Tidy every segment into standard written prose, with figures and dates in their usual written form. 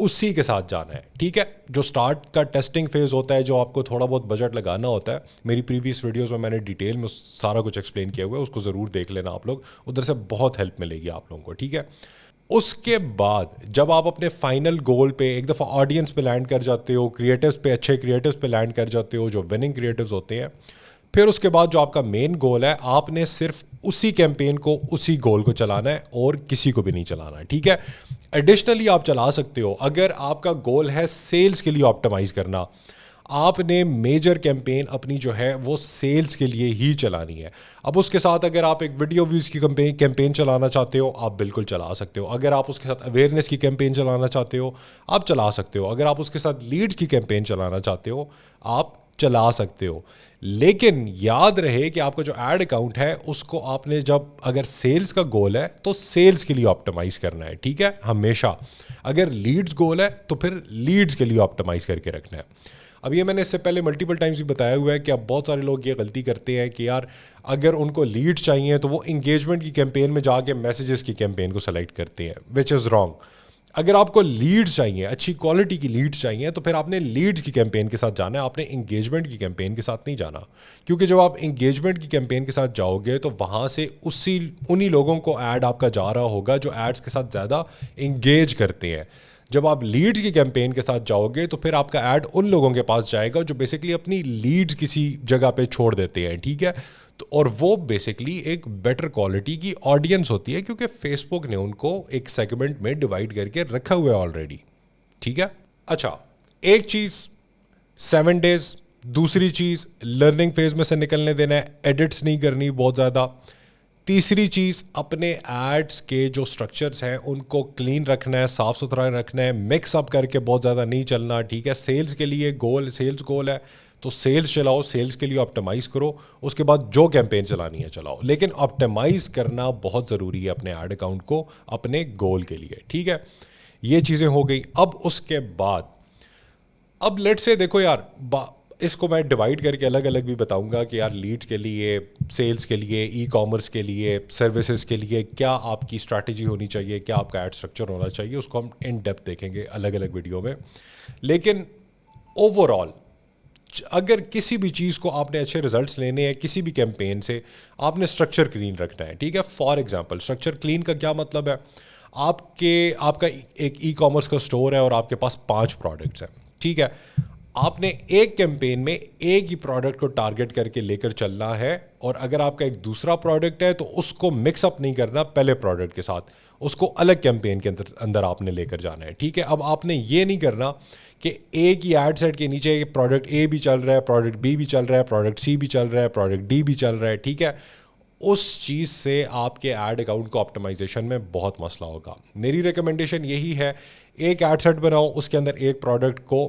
اسی کے ساتھ جانا ہے. ٹھیک ہے, جو اسٹارٹ کا ٹیسٹنگ فیز ہوتا ہے, جو آپ کو تھوڑا بہت بجٹ لگانا ہوتا ہے, میری پریویس ویڈیوز میں نے ڈیٹیل میں سارا کچھ ایکسپلین کیا ہوا ہے, اس کو ضرور دیکھ لینا آپ لوگ, ادھر سے بہت ہیلپ ملے گی آپ لوگوں کو. ٹھیک ہے, اس کے بعد جب آپ اپنے فائنل گول پہ ایک دفعہ آڈینس پہ لینڈ کر جاتے ہو, کریٹوز پہ, اچھے کریٹوز پہ لینڈ کر جاتے ہو جو وننگ کریٹوز ہوتے ہیں, پھر اس کے بعد جو آپ کا مین گول ہے, آپ نے صرف اسی کیمپین کو, اسی گول کو چلانا ہے اور کسی کو بھی نہیں چلانا ہے. ٹھیک ہے, ایڈیشنلی آپ چلا سکتے ہو اگر آپ کا گول ہے سیلز کے لیے آپٹیمائز کرنا, آپ نے میجر کیمپین اپنی جو ہے وہ سیلز کے لیے ہی چلانی ہے. اب اس کے ساتھ اگر آپ ایک ویڈیو ویوز کی کیمپین چلانا چاہتے ہو, آپ بالکل چلا سکتے ہو. اگر آپ اس کے ساتھ اویئرنیس کی کیمپین چلانا چاہتے ہو, آپ چلا سکتے ہو. اگر آپ اس کے ساتھ لیڈز کی کیمپین چلانا چاہتے ہو, آپ چلا سکتے ہو. لیکن یاد رہے کہ آپ کا جو ایڈ اکاؤنٹ ہے اس کو آپ نے جب اگر سیلز کا گول ہے تو سیلز کے لیے آپٹیمائز کرنا ہے. ٹھیک ہے, ہمیشہ. اگر لیڈز گول ہے تو پھر لیڈز کے لیے آپٹیمائز کر کے رکھنا ہے. اب یہ میں نے اس سے پہلے ملٹیپل ٹائمز بھی بتایا ہوا ہے کہ اب بہت سارے لوگ یہ غلطی کرتے ہیں کہ یار اگر ان کو لیڈز چاہیے تو وہ انگیجمنٹ کی کیمپین میں جا کے میسیجز کی کیمپین کو سلیکٹ کرتے ہیں, وچ از رانگ. اگر آپ کو لیڈز چاہیے, اچھی کوالٹی کی لیڈز چاہیے, تو پھر آپ نے لیڈز کی کیمپین کے ساتھ جانا ہے, آپ نے انگیجمنٹ کی کیمپین کے ساتھ نہیں جانا. کیونکہ جب آپ انگیجمنٹ کی کیمپین کے ساتھ جاؤ گے تو وہاں سے انہی لوگوں کو ایڈ آپ کا جا رہا ہوگا جو ایڈز کے ساتھ زیادہ انگیج کرتے ہیں. جب آپ لیڈز کی کیمپین کے ساتھ جاؤ گے تو پھر آپ کا ایڈ ان لوگوں کے پاس جائے گا جو بیسکلی اپنی لیڈز کسی جگہ پہ چھوڑ دیتے ہیں. ٹھیک ہے, اور وہ بیسکلی ایک بیٹر کوالٹی کی آڈینس ہوتی ہے کیونکہ فیس بک نے ان کو ایک سیگمنٹ میں ڈیوائڈ کر کے رکھا ہوا ہے آلریڈی. ٹھیک ہے, اچھا ایک چیز 7 days, دوسری چیز لرننگ فیز میں سے نکلنے دینا ہے, ایڈٹس نہیں کرنی بہت زیادہ. تیسری چیز اپنے ایڈس کے جو سٹرکچرز ہیں ان کو کلین رکھنا ہے, صاف ستھرا رکھنا ہے, مکس اپ کر کے بہت زیادہ نہیں چلنا. ٹھیک ہے, سیلز کے لیے سیلز گول ہے تو سیلز چلاؤ, سیلز کے لیے آپٹیمائز کرو, اس کے بعد جو کیمپین چلانی ہے چلاؤ, لیکن آپٹیمائز کرنا بہت ضروری ہے اپنے ایڈ اکاؤنٹ کو اپنے گول کے لیے. ٹھیک ہے, یہ چیزیں ہو گئی. اب اس کے بعد اب لیٹ سے دیکھو یار, اس کو میں ڈیوائڈ کر کے الگ الگ بھی بتاؤں گا کہ یار لیڈ کے لیے, سیلز کے لیے, ای کامرس کے لیے, سروسز کے لیے کیا آپ کی اسٹریٹجی ہونی چاہیے, کیا آپ کا ایڈ اسٹرکچر ہونا چاہیے, اس کو ہم ان ڈیپتھ دیکھیں گے الگ الگ ویڈیو میں. لیکن اوور آل اگر کسی بھی چیز کو آپ نے اچھے ریزلٹس لینے ہیں کسی بھی کیمپین سے, آپ نے اسٹرکچر کلین رکھنا ہے. ٹھیک ہے, فار ایگزامپل اسٹرکچر کلین کا کیا مطلب ہے, آپ کا ایک ای کامرس کا اسٹور ہے اور آپ کے پاس 5 پروڈکٹس ہیں. ٹھیک ہے, آپ نے ایک کیمپین میں ایک ہی پروڈکٹ کو ٹارگٹ کر کے لے کر چلنا ہے, اور اگر آپ کا ایک دوسرا پروڈکٹ ہے تو اس کو مکس اپ نہیں کرنا پہلے پروڈکٹ کے ساتھ, اس کو الگ کیمپین کے اندر آپ نے لے کر جانا ہے. ٹھیک ہے, اب آپ نے یہ نہیں کرنا کہ ایک ہی ایڈ سیٹ کے نیچے پروڈکٹ اے بھی چل رہا ہے, پروڈکٹ بی بھی چل رہا ہے, پروڈکٹ سی بھی چل رہا ہے, پروڈکٹ ڈی بھی چل رہا ہے. ٹھیک ہے, اس چیز سے آپ کے ایڈ اکاؤنٹ کو آپٹیمائزیشن میں بہت مسئلہ ہوگا. میری ریکمنڈیشن یہی ہے, ایک ایڈ سیٹ بناؤ, اس کے اندر ایک پروڈکٹ کو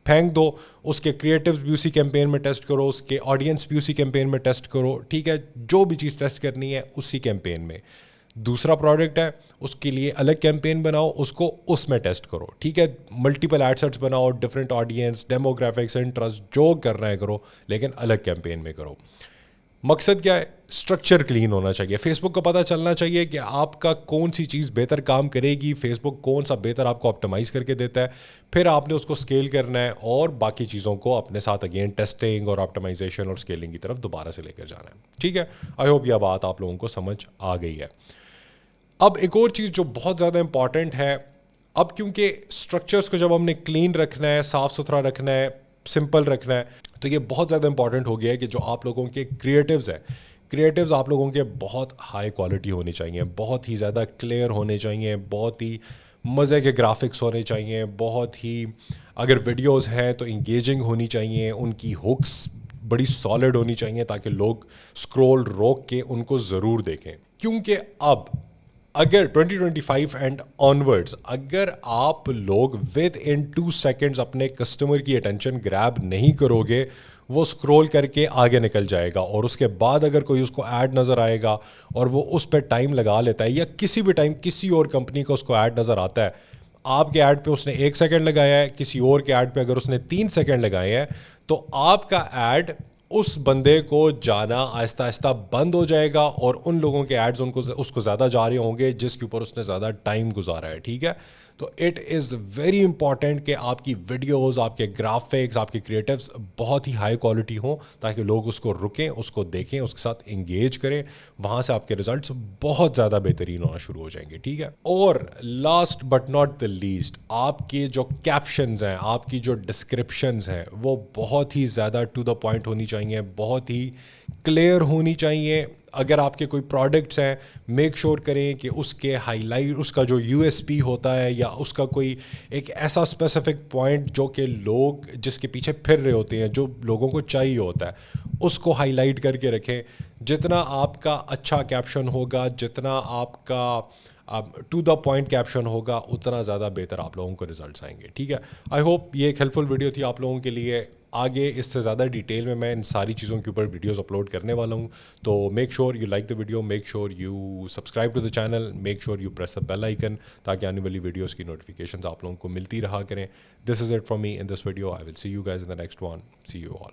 پھینک دو, اس کے کریٹیوز بھی اسی کیمپین میں ٹیسٹ کرو, اس کے آڈینس بھی اسی کیمپین میں ٹیسٹ کرو. ٹھیک ہے, جو بھی چیز ٹیسٹ کرنی ہے اسی کیمپین میں. دوسرا پروڈکٹ ہے اس کے لیے الگ کیمپین بناؤ, اس کو اس میں ٹیسٹ کرو. ٹھیک ہے, ملٹیپل ایڈ سیٹس بناؤ, ڈفرینٹ آڈینس, ڈیموگرافکس, انٹرسٹ, جو کرنا ہے کرو, لیکن الگ کیمپین میں کرو. مقصد کیا ہے, اسٹرکچر کلین ہونا چاہیے. فیس بک کو پتہ چلنا چاہیے کہ آپ کا کون سی چیز بہتر کام کرے گی, فیس بک کون سا بہتر آپ کو آپٹیمائز کر کے دیتا ہے, پھر آپ نے اس کو اسکیل کرنا ہے اور باقی چیزوں کو اپنے ساتھ اگین ٹیسٹنگ اور آپٹیمائزیشن اور اسکیلنگ کی طرف دوبارہ سے لے کر جانا ہے. ٹھیک ہے, آئی ہوپ یہ بات آپ لوگوں کو سمجھ آ گئی ہے. اب ایک اور چیز جو بہت زیادہ امپورٹنٹ ہے, اب کیونکہ اسٹرکچرس کو جب ہم نے کلین رکھنا ہے, صاف ستھرا رکھنا ہے, سمپل رکھنا ہے, تو یہ بہت زیادہ امپورٹنٹ ہو گیا ہے کہ جو آپ لوگوں کے کریٹیوز ہیں, کریٹیوز آپ لوگوں کے بہت ہائی کوالٹی ہونے چاہیے, بہت ہی زیادہ کلیئر ہونے چاہیے, بہت ہی مزے کے گرافکس ہونے چاہیے, بہت ہی اگر ویڈیوز ہیں تو انگیجنگ ہونی چاہیے, ان کی ہکس بڑی سالڈ ہونی چاہیے تاکہ لوگ اسکرول روک کے ان کو ضرور دیکھیں. کیونکہ اب اگر 2025 اینڈ آنورڈز اگر آپ لوگ ود ان 2 seconds اپنے کسٹمر کی اٹینشن گریب نہیں کرو گے, وہ اسکرول کر کے آگے نکل جائے گا, اور اس کے بعد اگر کوئی اس کو ایڈ نظر آئے گا اور وہ اس پہ ٹائم لگا لیتا ہے, یا کسی بھی ٹائم کسی اور کمپنی کو اس کو ایڈ نظر آتا ہے, آپ کے ایڈ پہ اس نے 1 second لگایا ہے, کسی اور کے ایڈ پہ اگر اس نے 3 second لگائے ہیں, تو آپ کا ایڈ اس بندے کو جانا آہستہ آہستہ بند ہو جائے گا, اور ان لوگوں کے ایڈز اس کو زیادہ جا رہے ہوں گے جس کے اوپر اس نے زیادہ ٹائم گزارا ہے. ٹھیک ہے, تو اٹ از ویری امپورٹنٹ کہ آپ کی ویڈیوز، آپ کے گرافکس، آپ کے کریٹیوز بہت ہی ہائی کوالٹی ہوں تاکہ لوگ اس کو رکیں، اس کو دیکھیں، اس کے ساتھ انگیج کریں. وہاں سے آپ کے ریزلٹس بہت زیادہ بہترین ہونا شروع ہو جائیں گے. ٹھیک ہے. اور last but not the least, آپ کے جو کیپشنز ہیں، آپ کی جو ڈسکرپشنز ہیں، وہ بہت ہی زیادہ ٹو دا پوائنٹ ہونی چاہیے، بہت ہی کلیئر ہونی چاہیے. اگر آپ کے کوئی پروڈکٹس ہیں، میک شور کریں کہ اس کے ہائی لائٹ، اس کا جو یو ایس پی ہوتا ہے یا اس کا کوئی ایک ایسا اسپیسیفک پوائنٹ جو کہ لوگ جس کے پیچھے پھر رہے ہوتے ہیں، جو لوگوں کو چاہیے ہوتا ہے، اس کو ہائی لائٹ کر کے رکھیں. جتنا آپ کا اچھا کیپشن ہوگا، جتنا آپ کا ٹو دا پوائنٹ کیپشن ہوگا، اتنا زیادہ بہتر آپ لوگوں کو ریزلٹس آئیں گے. ٹھیک ہے. آئی ہوپ یہ ایک ہیلپ فل ویڈیو تھی آپ لوگوں کے لیے. آگے اس سے زیادہ ڈیٹیل میں ان ساری چیزوں کے اوپر ویڈیوز اپلوڈ کرنے والا ہوں. تو make sure you like the video, make sure you subscribe to the channel, make sure you press the bell icon تاکہ آنے والی ویڈیوز کی نوٹیفیکیشنز آپ لوگوں کو ملتی رہا کریں. This is it from me in this video. I will see you guys in the next one. See you all.